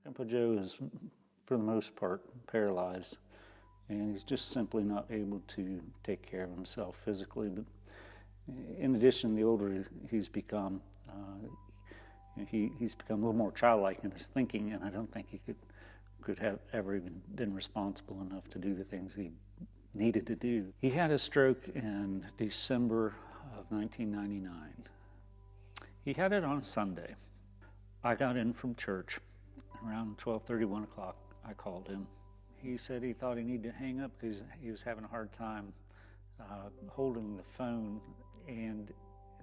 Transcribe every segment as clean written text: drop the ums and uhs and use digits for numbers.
Grandpa Joe is, for the most part, paralyzed, and he's just simply not able to take care of himself physically. But in addition, the older he's become, he's become a little more childlike in his thinking, and I don't think he could have ever even been responsible enough to do the things he needed to do. He had a stroke in December of 1999. He had it on a Sunday. I got in from church around 12:30, 1 o'clock. I called him. He said he thought he needed to hang up because he was having a hard time holding the phone, and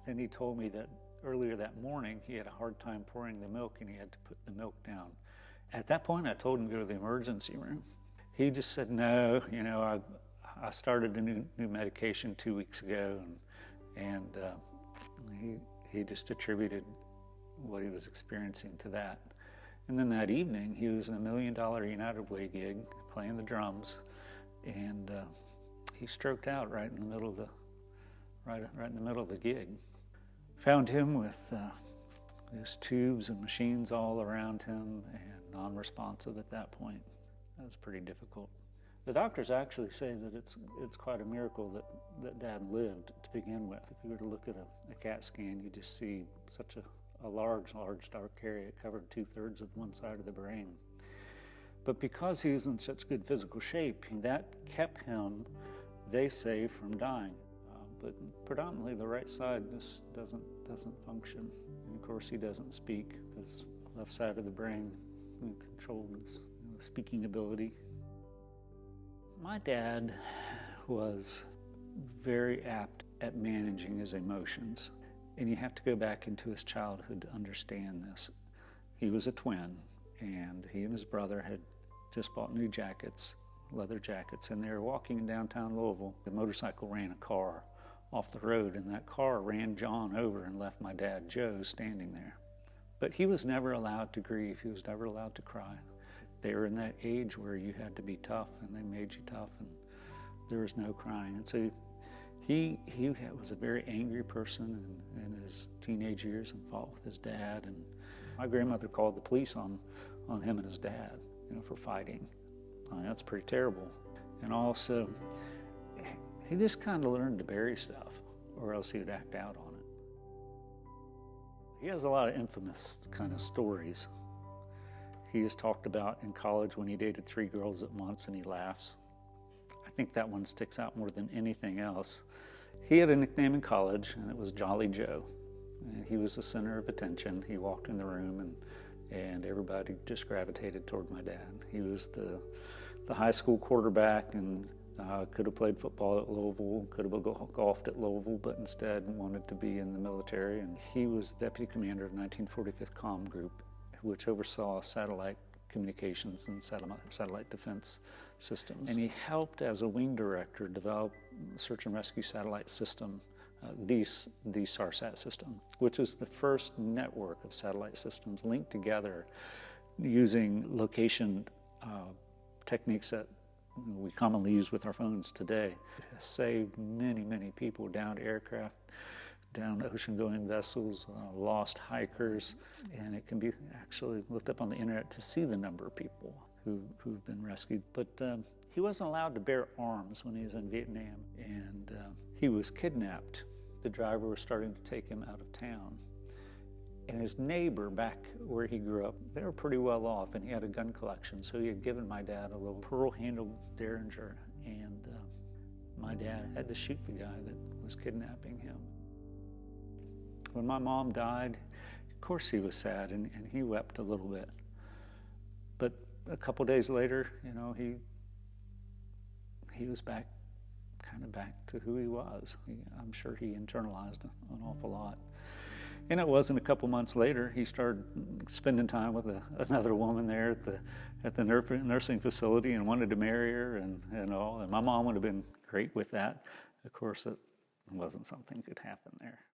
then he told me that earlier that morning he had a hard time pouring the milk and he had to put the milk down. At that point, I told him to go to the emergency room. He just said, no, I started a new medication 2 weeks ago, and he just attributed what he was experiencing to that. And then that evening, he was in a $1 million United Way gig playing the drums, and he stroked out right in the middle of the gig. Found him with his tubes and machines all around him and non-responsive at that point. That was pretty difficult. The doctors actually say that it's quite a miracle that Dad lived to begin with. If you were to look at a CAT scan, you just see such a large dark area. It covered 2/3 of one side of the brain. But because he was in such good physical shape, that kept him, they say, from dying. But predominantly the right side just doesn't function. And of course he doesn't speak because left side of the brain controlled his speaking ability. My dad was very apt at managing his emotions, and you have to go back into his childhood to understand this. He was a twin, and he and his brother had just bought new jackets, leather jackets, and they were walking in downtown Louisville. The motorcycle ran a car off the road, and that car ran John over and left my dad, Joe, standing there. But he was never allowed to grieve. He was never allowed to cry. They were in that age where you had to be tough, and they made you tough, and there was no crying. And so he was a very angry person in his teenage years and fought with his dad. And my grandmother called the police on him and his dad, for fighting. I mean, that's pretty terrible. And also, he just kind of learned to bury stuff, or else he would act out on it. He has a lot of infamous kind of stories. He is talked about in college when he dated 3 girls at once, and he laughs. I think that one sticks out more than anything else. He had a nickname in college, and it was Jolly Joe. And he was the center of attention. He walked in the room, and everybody just gravitated toward my dad. He was the high school quarterback, and could have played football at Louisville, could have golfed at Louisville, but instead wanted to be in the military. And he was deputy commander of 1945th Comm Group, which oversaw satellite communications and satellite defense systems. And he helped as a wing director develop the search and rescue satellite system, the SARSAT system, which is the first network of satellite systems linked together using location techniques that we commonly use with our phones today. It has saved many people, downed aircraft, down ocean-going vessels, lost hikers, and it can be actually looked up on the internet to see the number of people who've been rescued. But he wasn't allowed to bear arms when he was in Vietnam, and he was kidnapped. The driver was starting to take him out of town. And his neighbor back where he grew up, they were pretty well off, and he had a gun collection, so he had given my dad a little pearl-handled Derringer, and my dad had to shoot the guy that was kidnapping him. When my mom died, of course he was sad, and he wept a little bit. But a couple days later, he was back to who he was. I'm sure he internalized an awful lot. And it wasn't a couple months later, he started spending time with another woman there at the nursing facility and wanted to marry her and all. And my mom would have been great with that. Of course, it wasn't something that could happen there.